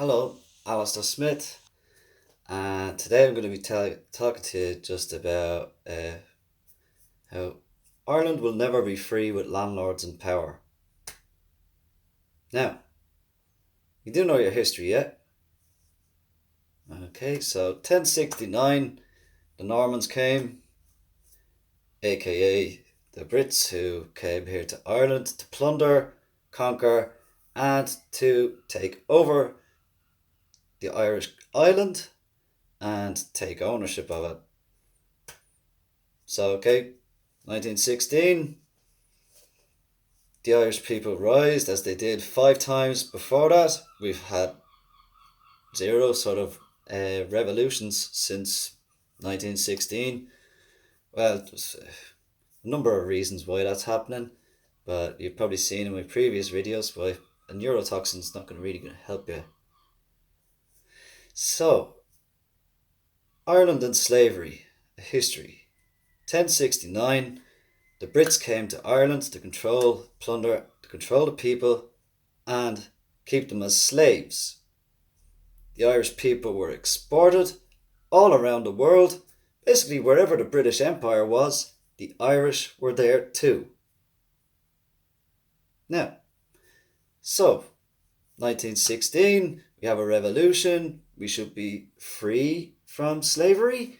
Hello, Alistair Smith, and today I'm going to be talking to you just about how Ireland will never be free with landlords in power. Now, you do know your history, yeah? Okay, so 1069, the Normans came, aka the Brits, who came here to Ireland to plunder, conquer, and to take over the Irish island and take ownership of it. So, okay, 1916, the Irish people rise as they did 5 times before that. We've had zero sort of revolutions since 1916. Well, there's a number of reasons why that's happening, but you've probably seen in my previous videos why a neurotoxin's not going to help you. So, Ireland and slavery, a history. 1069, the Brits came to Ireland to plunder, to control the people and keep them as slaves. The Irish people were exported all around the world. Basically, wherever the British Empire was, the Irish were there too. Now, so 1916, we have a revolution. We should be free from slavery.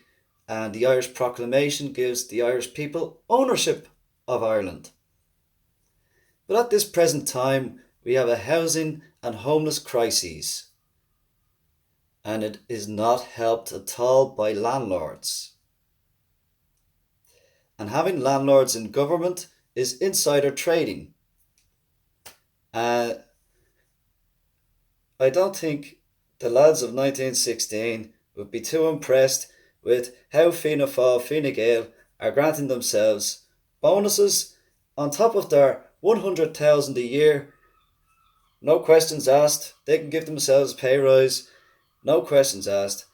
And the Irish Proclamation gives the Irish people ownership of Ireland. But at this present time, we have a housing and homeless crisis. And it is not helped at all by landlords. And having landlords in government is insider trading. I don't think the lads of 1916 would be too impressed with how Fianna Fáil, Fine Gael are granting themselves bonuses on top of their 100,000 a year. No questions asked. They can give themselves a pay rise. No questions asked.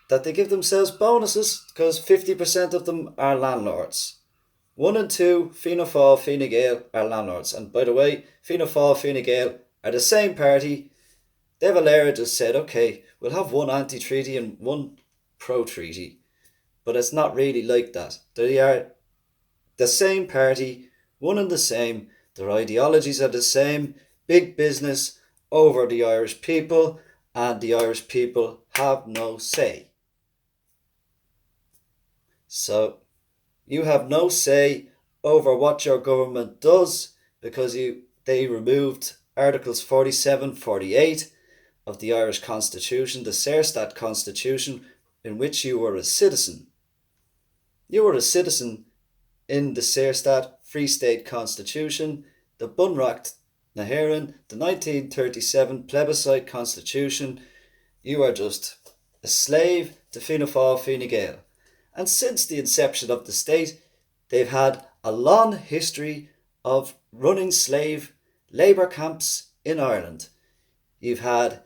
That they give themselves bonuses because 50% of them are landlords. 1 and 2, Fianna Fáil, Fine Gael are landlords. And by the way, Fianna Fáil, Fine Gael are the same party. De Valera just said, okay, we'll have one anti-treaty and one pro-treaty. But it's not really like that. They are the same party, one and the same. Their ideologies are the same. Big business over the Irish people, and the Irish people have no say. So you have no say over what your government does because they removed Articles 47, 48 of the Irish Constitution, the Saoirseat Constitution, in which you were a citizen. You were a citizen in the Saoirseat Free State Constitution, the Bunreacht na hÉireann, the 1937 Plebiscite Constitution. You are just a slave to Fianna Fáil, Fine Gael. And since the inception of the state, they've had a long history of running slave labour camps in Ireland. You've had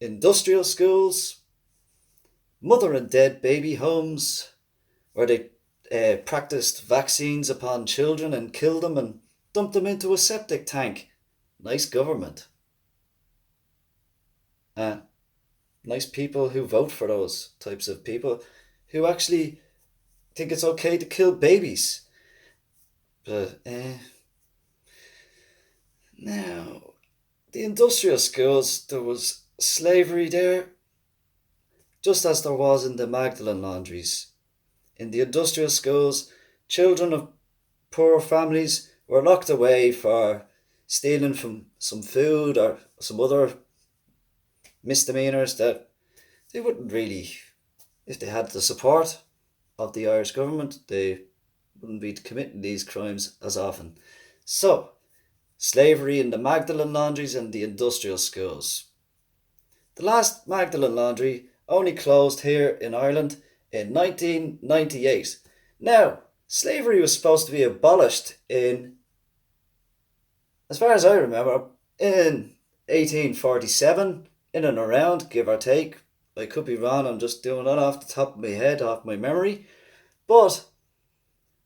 industrial schools, mother and dead baby homes, where they practiced vaccines upon children and killed them and dumped them into a septic tank. Nice government. Nice people who vote for those types of people who actually think it's okay to kill babies. But now, the industrial schools, there was slavery there, just as there was in the Magdalen laundries. In the industrial schools, children of poor families were locked away for stealing from some food or some other misdemeanours that they wouldn't really, if they had the support of the Irish government, they wouldn't be committing these crimes as often. So, slavery in the Magdalen laundries and the industrial schools. The last Magdalen laundry only closed here in Ireland in 1998. Now, slavery was supposed to be abolished in, as far as I remember, in 1847, in and around, give or take. I could be wrong, I'm just doing that off the top of my head, off my memory. But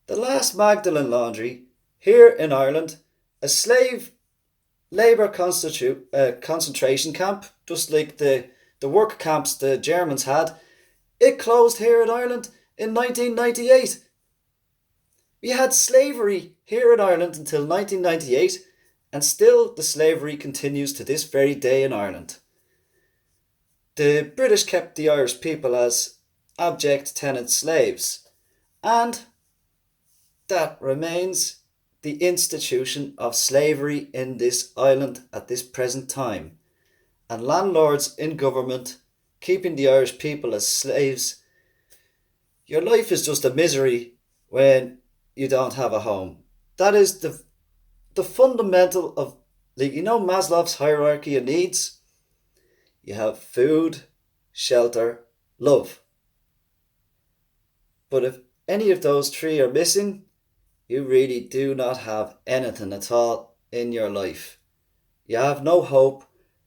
the last Magdalen laundry here in Ireland, a slave labour concentration camp, just like the work camps the Germans had, it closed here in Ireland in 1998. We had slavery here in Ireland until 1998, and still the slavery continues to this very day in Ireland. The British kept the Irish people as abject tenant slaves, and that remains the institution of slavery in this island at this present time. And landlords in government keeping the Irish people as slaves. Your life is just a misery when you don't have a home. That is the fundamental of, Maslow's hierarchy of needs. You have food, shelter, love. But if any of those three are missing, you really do not have anything at all in your life. You have no hope.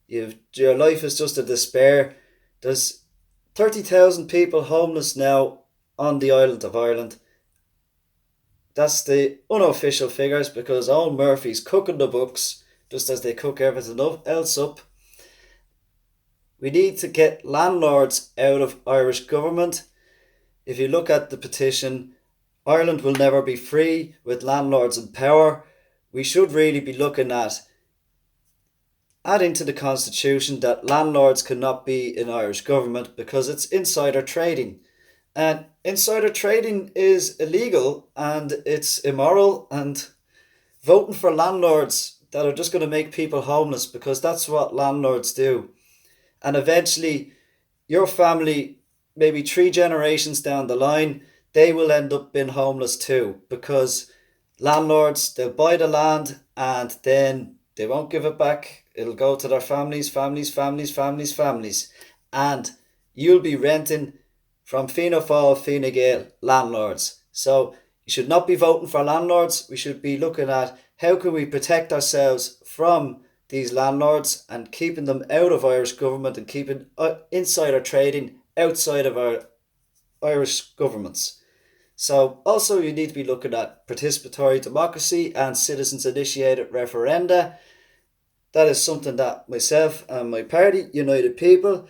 Your life is just a despair. There's 30,000 people homeless now on the island of Ireland. That's the unofficial figures, because Owen Murphy's cooking the books just as they cook everything else up. We need to get landlords out of Irish government. If you look at the petition, Ireland will never be free with landlords in power. We should really be looking at adding to the constitution that landlords cannot be in Irish government because it's insider trading. And insider trading is illegal and it's immoral, and voting for landlords that are just going to make people homeless, because that's what landlords do. And eventually your family, maybe 3 generations down the line, they will end up being homeless too, because landlords, they'll buy the land and then they won't give it back. It'll go to their families. And you'll be renting from Fianna Fáil, Fine Gael landlords. So you should not be voting for landlords. We should be looking at how can we protect ourselves from these landlords and keeping them out of Irish government and keeping insider trading outside of our Irish governments. So also you need to be looking at participatory democracy and citizens initiated referenda. That is something that myself and my party, United People,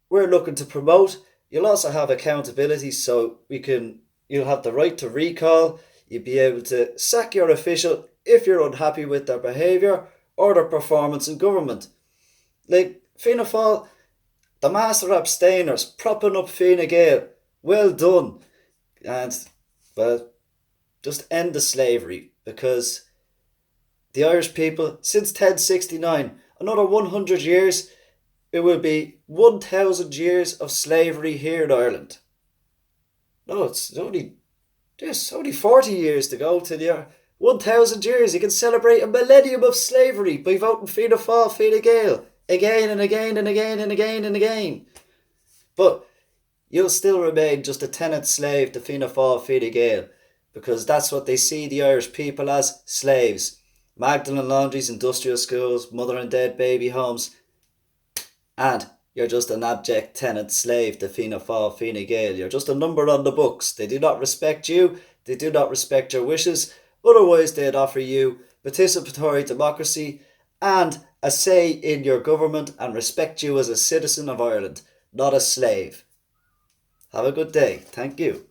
we're looking to promote. You'll also have accountability, so you'll have the right to recall. You'll be able to sack your official if you're unhappy with their behaviour or their performance in government. Like Fianna Fáil, the master abstainers, propping up Fine Gael. Well done. And, well, just end the slavery, because the Irish people, since 1069, another 100 years, it will be 1,000 years of slavery here in Ireland. No, it's only 40 years to go to the 1,000 years. You can celebrate a millennium of slavery by voting Fianna Fáil, Fine Gael, again and again and again and again and again. But you'll still remain just a tenant slave to Fianna Fáil, Fine Gael, because that's what they see the Irish people as, slaves. Magdalen laundries, industrial schools, mother and dead baby homes. And you're just an abject tenant slave to Fianna Fáil, Fine Gael. You're just a number on the books. They do not respect you. They do not respect your wishes. Otherwise, they'd offer you participatory democracy and a say in your government and respect you as a citizen of Ireland, not a slave. Have a good day. Thank you.